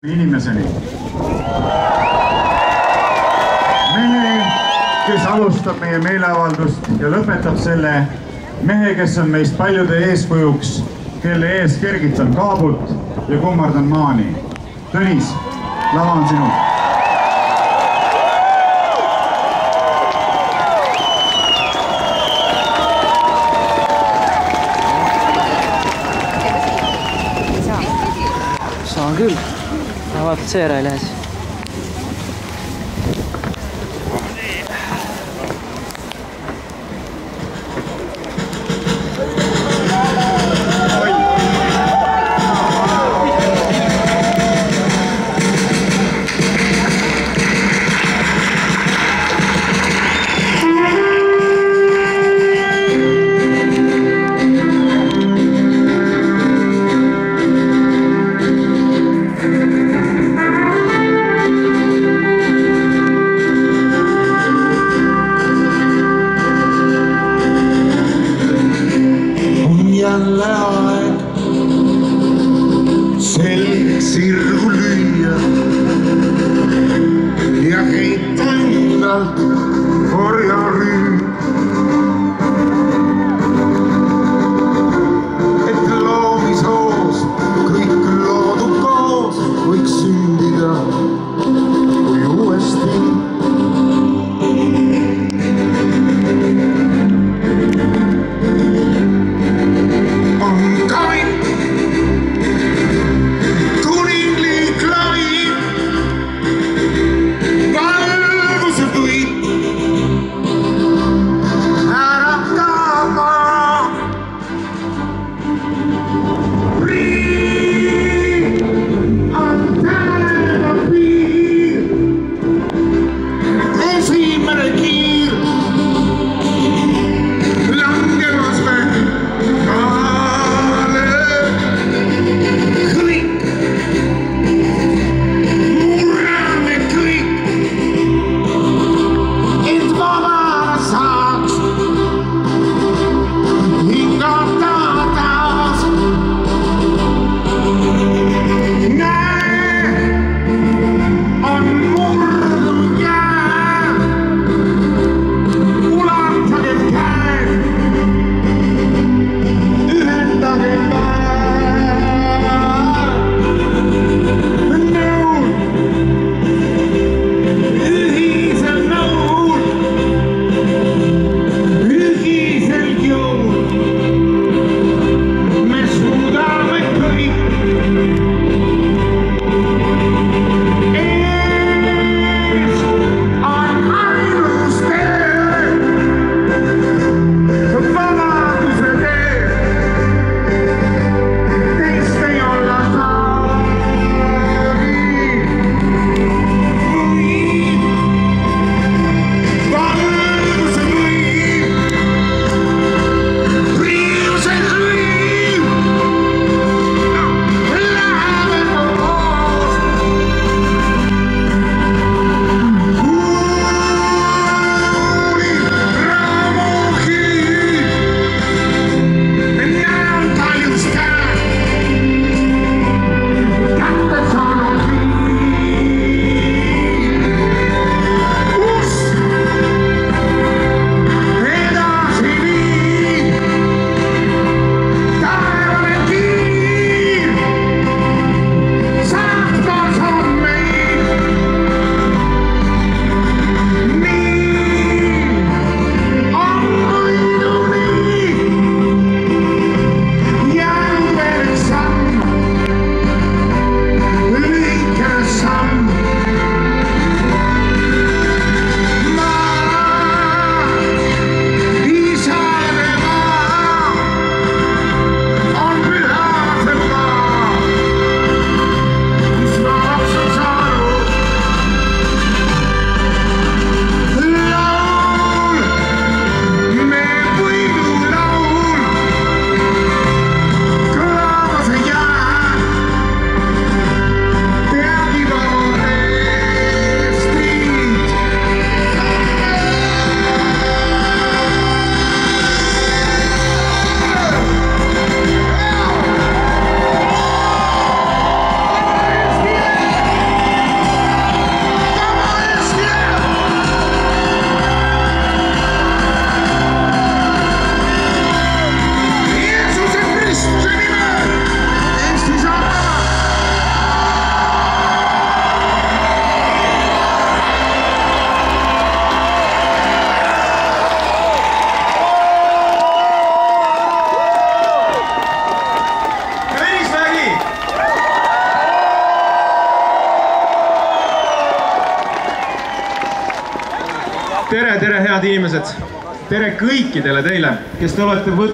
inimeseni. Mehe, kes alustab meie meeleavaldust ja lõpetab selle, mehe, kes on meist paljude eeskujuks, kelle ees kergitan kaabut ja kummardan maani. Tõnis, lava on sinu. Saan küll. Vaatad seera ei lähe siis. Jälle aeg selg sirgu lüüa ja heita endalt orjarüüm, et loomishoos kõik loodud koos võiks sündida kui uuesti. tere, head inimesed! Tere kõikidele teile, kes te olete võtnud